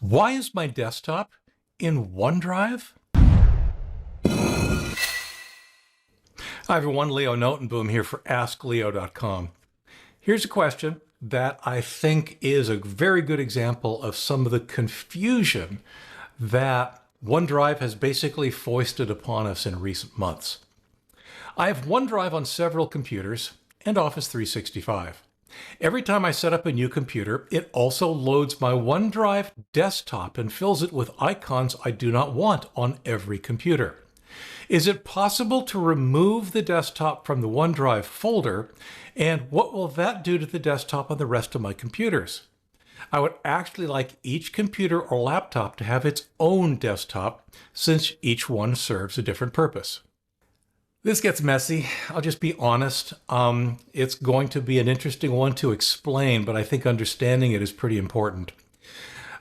Why is my desktop in OneDrive? Hi everyone, Leo Notenboom here for askleo.com. Here's a question that I think is a very good example of some of the confusion that OneDrive has basically foisted upon us in recent months. I have OneDrive on several computers and Office 365. Every time I set up a new computer, it also loads my OneDrive desktop and fills it with icons I do not want on every computer. Is it possible to remove the desktop from the OneDrive folder, and what will that do to the desktop on the rest of my computers? I would actually like each computer or laptop to have its own desktop, since each one serves a different purpose. This gets messy. I'll just be honest. It's going to be an interesting one to explain, but I think understanding it is pretty important.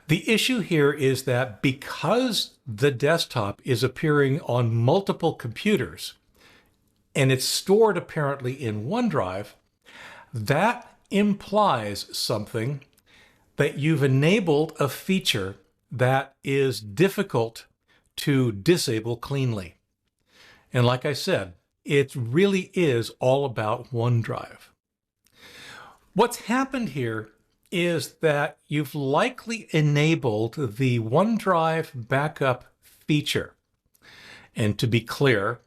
The issue here is that because the desktop is appearing on multiple computers and it's stored apparently in OneDrive, that implies something that you've enabled a feature that is difficult to disable cleanly. And like I said, it really is all about OneDrive. What's happened here is that you've likely enabled the OneDrive backup feature. And to be clear,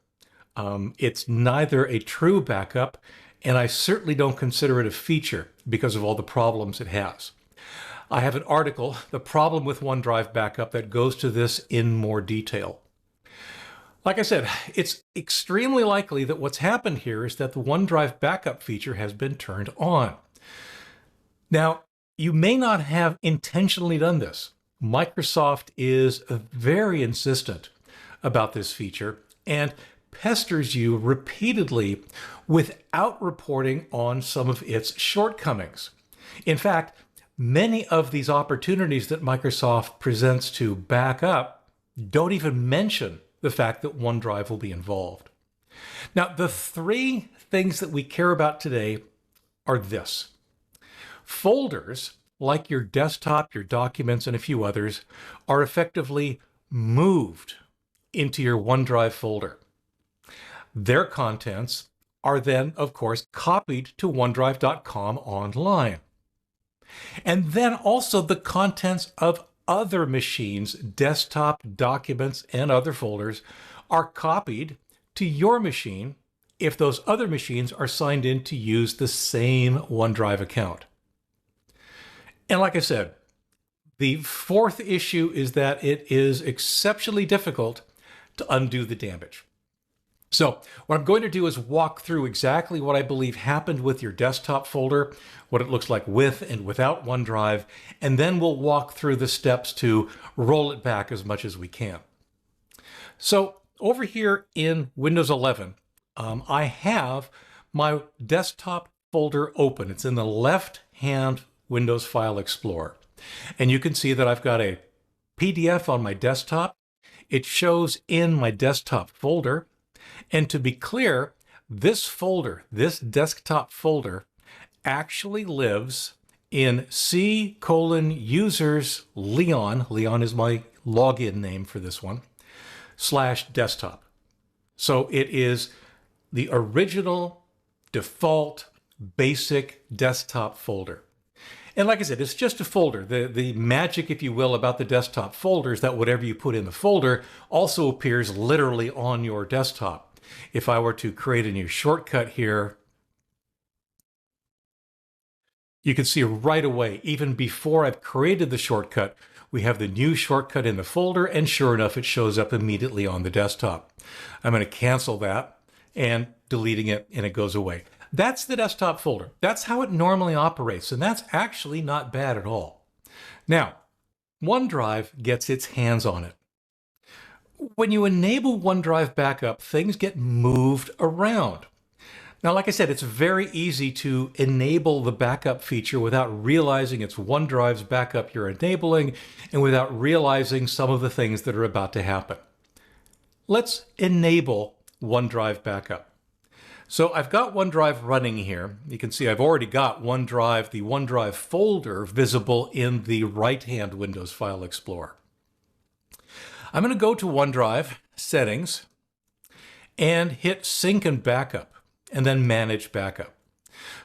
it's neither a true backup, and I certainly don't consider it a feature because of all the problems it has. I have an article, The Problem with OneDrive Backup, that goes to this in more detail. Like I said, it's extremely likely that what's happened here is that the OneDrive backup feature has been turned on. Now, you may not have intentionally done this. Microsoft is very insistent about this feature and pesters you repeatedly without reporting on some of its shortcomings. In fact, many of these opportunities that Microsoft presents to back up don't even mention the fact that OneDrive will be involved. Now, the three things that we care about today are this. Folders, like your desktop, your documents, and a few others, are effectively moved into your OneDrive folder. Their contents are then, of course, copied to OneDrive.com online. And then also the contents of other machines, desktop, documents, and other folders are copied to your machine if those other machines are signed in to use the same OneDrive account. And like I said, the fourth issue is that it is exceptionally difficult to undo the damage. So what I'm going to do is walk through exactly what I believe happened with your desktop folder, what it looks like with and without OneDrive, and then we'll walk through the steps to roll it back as much as we can. So over here in Windows 11, I have my desktop folder open. It's in the left-hand Windows File Explorer. And you can see that I've got a PDF on my desktop. It shows in my desktop folder. And to be clear, this folder, this desktop folder, actually lives in C:users Leon. Leon is my login name for this one, /desktop. So it is the original, default, basic desktop folder. And like I said, it's just a folder. The magic, if you will, about the desktop folder is that whatever you put in the folder also appears literally on your desktop. If I were to create a new shortcut here, you can see right away, even before I've created the shortcut, we have the new shortcut in the folder, and sure enough, it shows up immediately on the desktop. I'm going to cancel that and deleting it, and it goes away. That's the desktop folder. That's how it normally operates, and that's actually not bad at all. Now, OneDrive gets its hands on it. When you enable OneDrive backup, things get moved around. Now, like I said, it's very easy to enable the backup feature without realizing it's OneDrive's backup you're enabling and without realizing some of the things that are about to happen. Let's enable OneDrive backup. So I've got OneDrive running here. You can see I've already got OneDrive, the OneDrive folder visible in the right-hand Windows File Explorer. I'm going to go to OneDrive, Settings, and hit Sync and Backup, and then Manage Backup.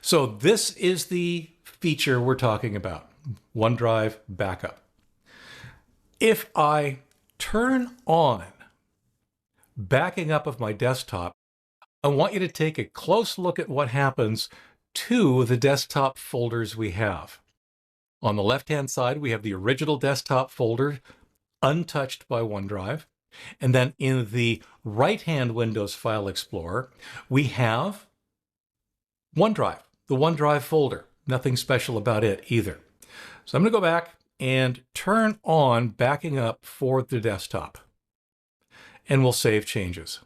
So this is the feature we're talking about, OneDrive Backup. If I turn on backing up of my desktop, I want you to take a close look at what happens to the desktop folders we have. On the left-hand side, we have the original desktop folder, untouched by OneDrive. And then in the right-hand Windows File Explorer, we have OneDrive, the OneDrive folder. Nothing special about it either. So I'm going to go back and turn on backing up for the desktop. And we'll save changes.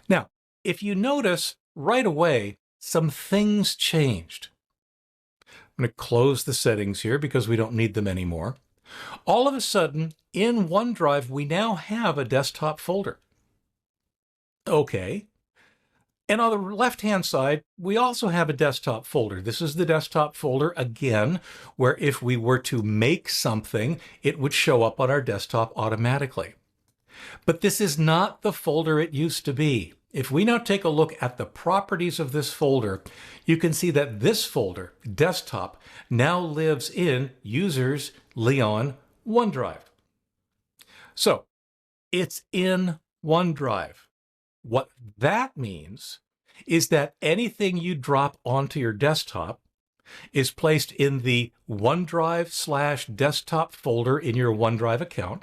Now, if you notice right away, some things changed. I'm going to close the settings here because we don't need them anymore. All of a sudden, in OneDrive, we now have a desktop folder. Okay. And on the left-hand side, we also have a desktop folder. This is the desktop folder, again, where if we were to make something, it would show up on our desktop automatically. But this is not the folder it used to be. If we now take a look at the properties of this folder, you can see that this folder, desktop, now lives in Users, Leon, OneDrive. So it's in OneDrive. What that means is that anything you drop onto your desktop is placed in the OneDrive/desktop folder in your OneDrive account.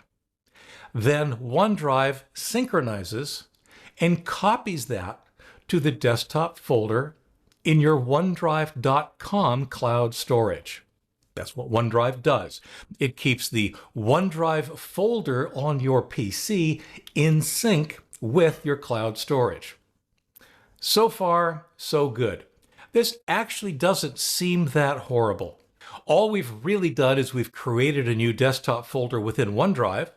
Then OneDrive synchronizes and copies that to the desktop folder in your OneDrive.com cloud storage. That's what OneDrive does. It keeps the OneDrive folder on your PC in sync with your cloud storage. So far, so good. This actually doesn't seem that horrible. All we've really done is we've created a new desktop folder within OneDrive.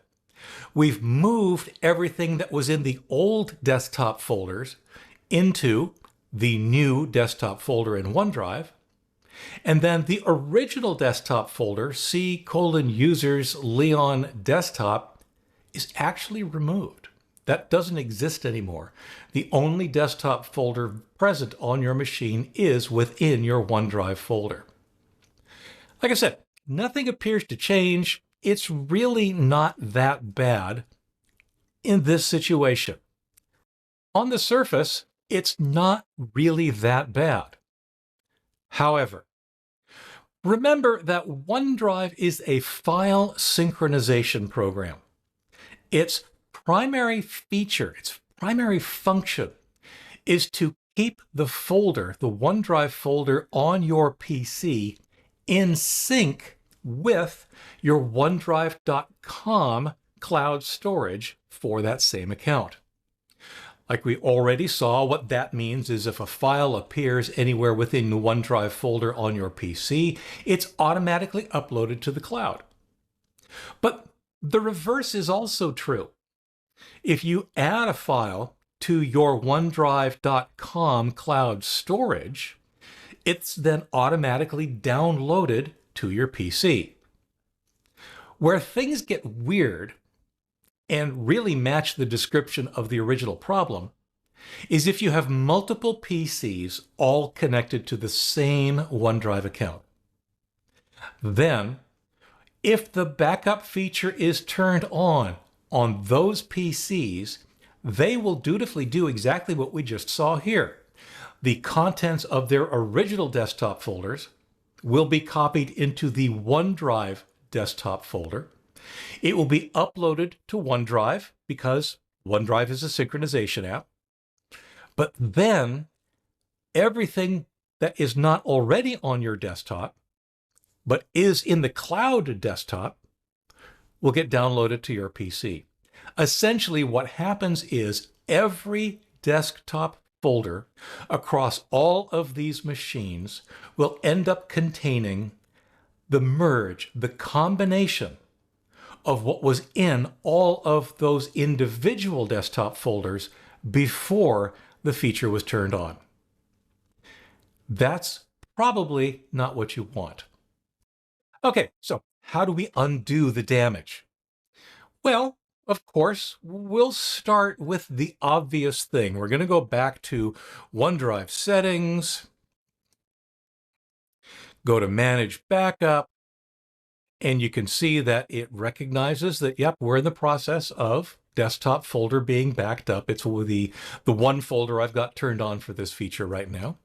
We've moved everything that was in the old desktop folders into the new desktop folder in OneDrive. And then the original desktop folder, C:users Leon desktop, is actually removed. That doesn't exist anymore. The only desktop folder present on your machine is within your OneDrive folder. Like I said, nothing appears to change. It's really not that bad in this situation. On the surface, it's not really that bad. However, remember that OneDrive is a file synchronization program. Its primary feature, its primary function, is to keep the folder, the OneDrive folder on your PC in sync with your OneDrive.com cloud storage for that same account. Like we already saw, what that means is if a file appears anywhere within the OneDrive folder on your PC, it's automatically uploaded to the cloud. But the reverse is also true. If you add a file to your OneDrive.com cloud storage, it's then automatically downloaded to your PC. Where things get weird and really match the description of the original problem is if you have multiple PCs all connected to the same OneDrive account. Then, if the backup feature is turned on those PCs, they will dutifully do exactly what we just saw here. The contents of their original desktop folders will be copied into the OneDrive desktop folder. It will be uploaded to OneDrive because OneDrive is a synchronization app. But then everything that is not already on your desktop, but is in the cloud desktop, will get downloaded to your PC. Essentially, what happens is every desktop folder across all of these machines will end up containing the merge, the combination of what was in all of those individual desktop folders before the feature was turned on. That's probably not what you want. Okay, so how do we undo the damage? Well, of course, we'll start with the obvious thing. We're going to go back to OneDrive settings, go to Manage Backup, and you can see that it recognizes that, yep, we're in the process of desktop folder being backed up. It's the one folder I've got turned on for this feature right now.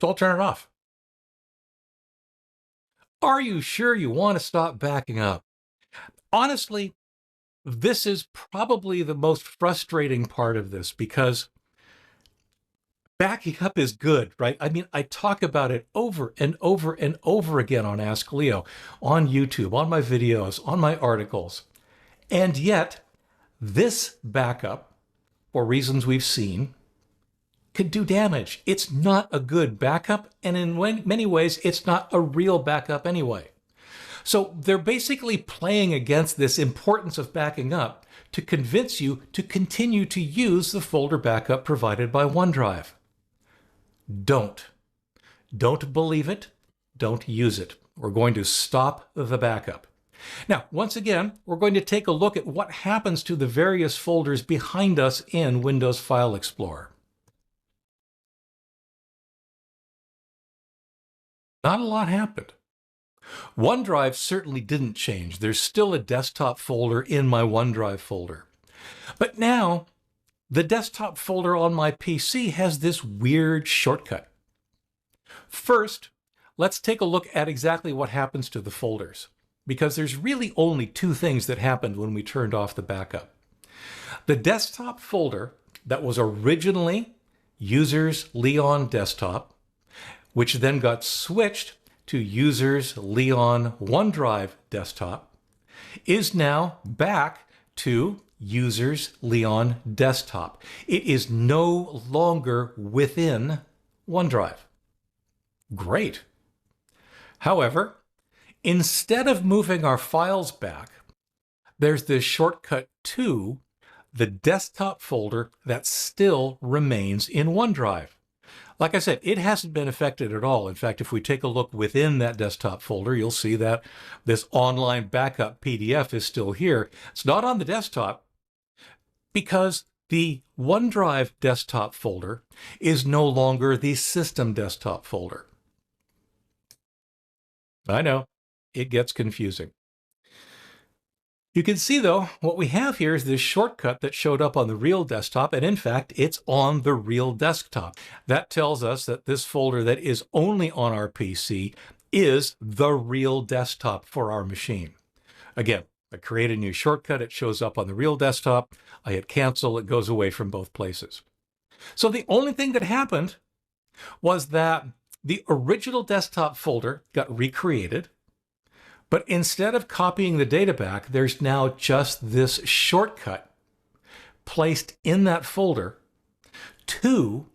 So I'll turn it off. Are you sure you want to stop backing up? Honestly, this is probably the most frustrating part of this because backing up is good, right? I mean, I talk about it over and over and over again on Ask Leo, on YouTube, on my videos, on my articles. And yet, this backup, for reasons we've seen, could do damage. It's not a good backup, and in many ways, it's not a real backup anyway. So they're basically playing against this importance of backing up to convince you to continue to use the folder backup provided by OneDrive. Don't believe it. Don't use it. We're going to stop the backup. Now, once again, we're going to take a look at what happens to the various folders behind us in Windows File Explorer. Not a lot happened. OneDrive certainly didn't change. There's still a desktop folder in my OneDrive folder. But now, the desktop folder on my PC has this weird shortcut. First, let's take a look at exactly what happens to the folders, because there's really only two things that happened when we turned off the backup. The desktop folder that was originally Users Leon Desktop, which then got switched to Users Leon OneDrive Desktop, is now back to Users Leon Desktop. It is no longer within OneDrive. Great. However, instead of moving our files back, there's this shortcut to the desktop folder that still remains in OneDrive. Like I said, it hasn't been affected at all. In fact, if we take a look within that desktop folder, you'll see that this online backup PDF is still here. It's not on the desktop because the OneDrive desktop folder is no longer the system desktop folder. I know, it gets confusing. You can see, though, what we have here is this shortcut that showed up on the real desktop, and in fact, it's on the real desktop. That tells us that this folder that is only on our PC is the real desktop for our machine. Again, I create a new shortcut, it shows up on the real desktop, I hit cancel, it goes away from both places. So the only thing that happened was that the original desktop folder got recreated, but instead of copying the data back, there's now just this shortcut placed in that folder to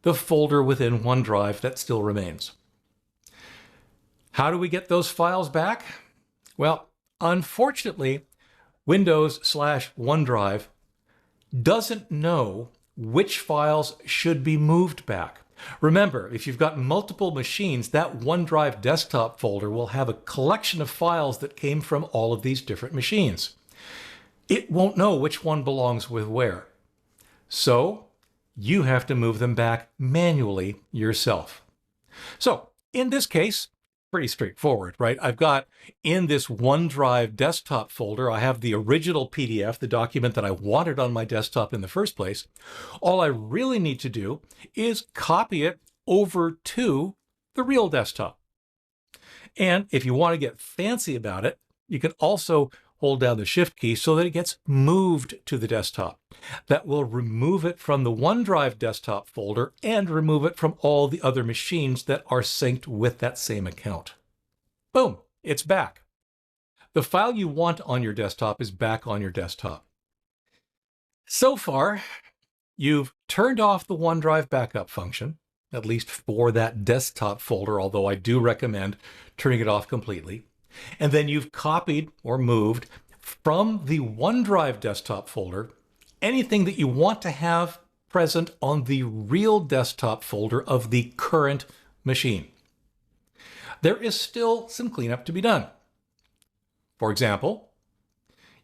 the folder within OneDrive that still remains. How do we get those files back? Well, unfortunately, Windows/OneDrive doesn't know which files should be moved back. Remember, if you've got multiple machines, that OneDrive desktop folder will have a collection of files that came from all of these different machines. It won't know which one belongs with where. So you have to move them back manually yourself. So in this case, pretty straightforward, right? I've got in this OneDrive desktop folder, I have the original PDF, the document that I wanted on my desktop in the first place. All I really need to do is copy it over to the real desktop. And if you want to get fancy about it, you can also hold down the Shift key so that it gets moved to the desktop. That will remove it from the OneDrive desktop folder and remove it from all the other machines that are synced with that same account. Boom, it's back. The file you want on your desktop is back on your desktop. So far, you've turned off the OneDrive backup function, at least for that desktop folder, although I do recommend turning it off completely. And then you've copied or moved from the OneDrive desktop folder anything that you want to have present on the real desktop folder of the current machine. There is still some cleanup to be done. For example,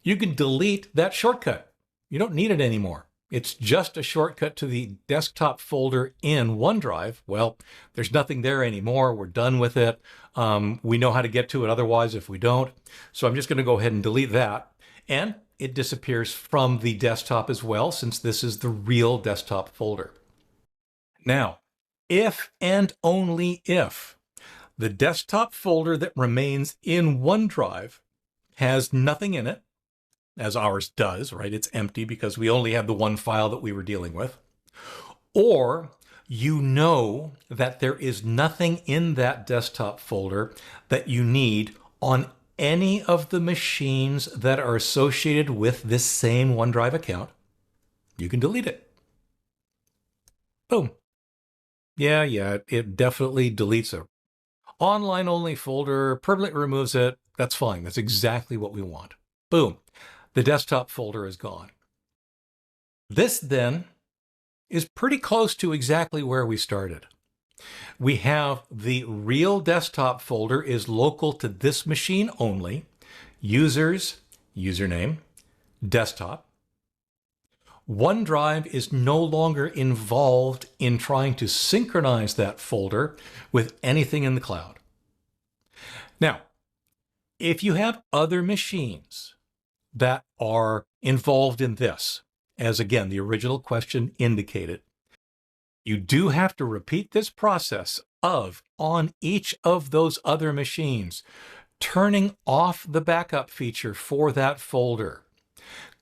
you can delete that shortcut. You don't need it anymore. It's just a shortcut to the desktop folder in OneDrive. Well, there's nothing there anymore. We're done with it. We know how to get to it otherwise if we don't. So I'm just going to go ahead and delete that. And it disappears from the desktop as well, since this is the real desktop folder. Now, if and only if the desktop folder that remains in OneDrive has nothing in it, as ours does, right? It's empty because we only have the one file that we were dealing with. Or you know that there is nothing in that desktop folder that you need on any of the machines that are associated with this same OneDrive account, you can delete it. Boom. Yeah, it definitely deletes a online only folder, permanently removes it. That's fine. That's exactly what we want. Boom. The desktop folder is gone. This then is pretty close to exactly where we started. We have the real desktop folder is local to this machine only, users, username, desktop. OneDrive is no longer involved in trying to synchronize that folder with anything in the cloud. Now, if you have other machines that are involved in this, as again, the original question indicated, you do have to repeat this process of, on each of those other machines, turning off the backup feature for that folder,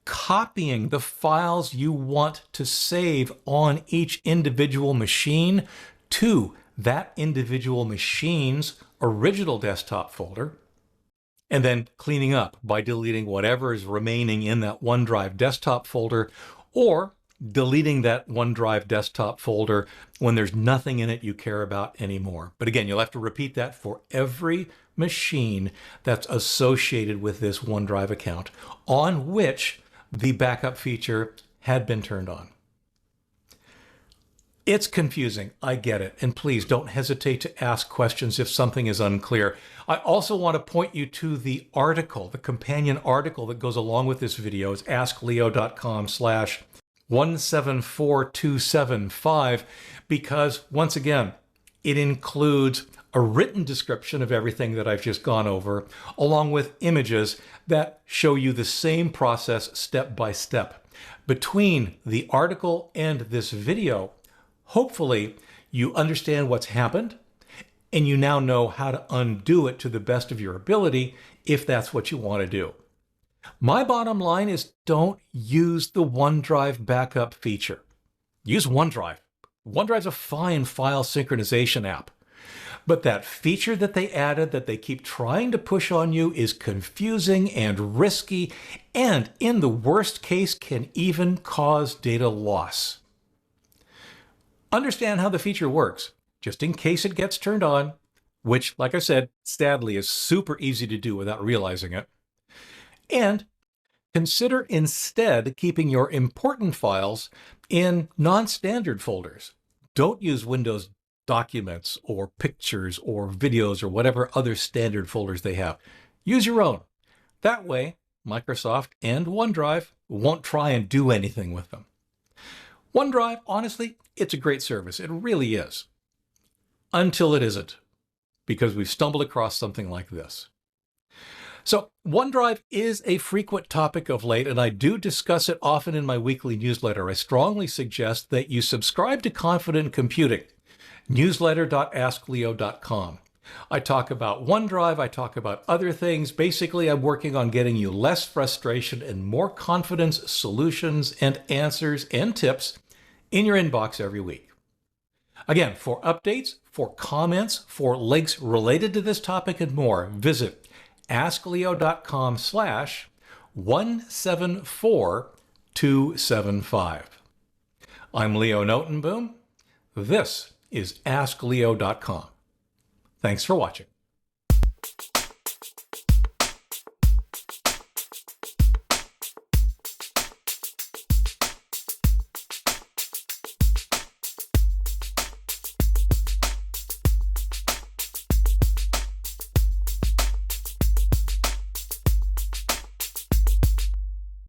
copying the files you want to save on each individual machine to that individual machine's original desktop folder, and then cleaning up by deleting whatever is remaining in that OneDrive desktop folder, or deleting that OneDrive desktop folder when there's nothing in it you care about anymore. But again, you'll have to repeat that for every machine that's associated with this OneDrive account on which the backup feature had been turned on. It's confusing, I get it, and please don't hesitate to ask questions if something is unclear. I also want to point you to the article, the companion article that goes along with this video. It's askleo.com/174275, because once again, it includes a written description of everything that I've just gone over, along with images that show you the same process step by step. Between the article and this video, hopefully you understand what's happened and you now know how to undo it to the best of your ability if that's what you want to do. My bottom line is don't use the OneDrive backup feature. Use OneDrive. OneDrive's a fine file synchronization app. But that feature that they added that they keep trying to push on you is confusing and risky, and in the worst case can even cause data loss. Understand how the feature works, just in case it gets turned on, which, like I said, sadly is super easy to do without realizing it. And consider instead keeping your important files in non-standard folders. Don't use Windows documents or pictures or videos or whatever other standard folders they have. Use your own. That way, Microsoft and OneDrive won't try and do anything with them. OneDrive, honestly, it's a great service. It really is. Until it isn't, because we've stumbled across something like this. So OneDrive is a frequent topic of late, and I do discuss it often in my weekly newsletter. I strongly suggest that you subscribe to Confident Computing, newsletter.askleo.com. I talk about OneDrive, I talk about other things. Basically, I'm working on getting you less frustration and more confidence, solutions and answers and tips in your inbox every week. Again, for updates, for comments, for links related to this topic and more, visit askleo.com/174275. I'm Leo Notenboom. This is askleo.com. Thanks for watching.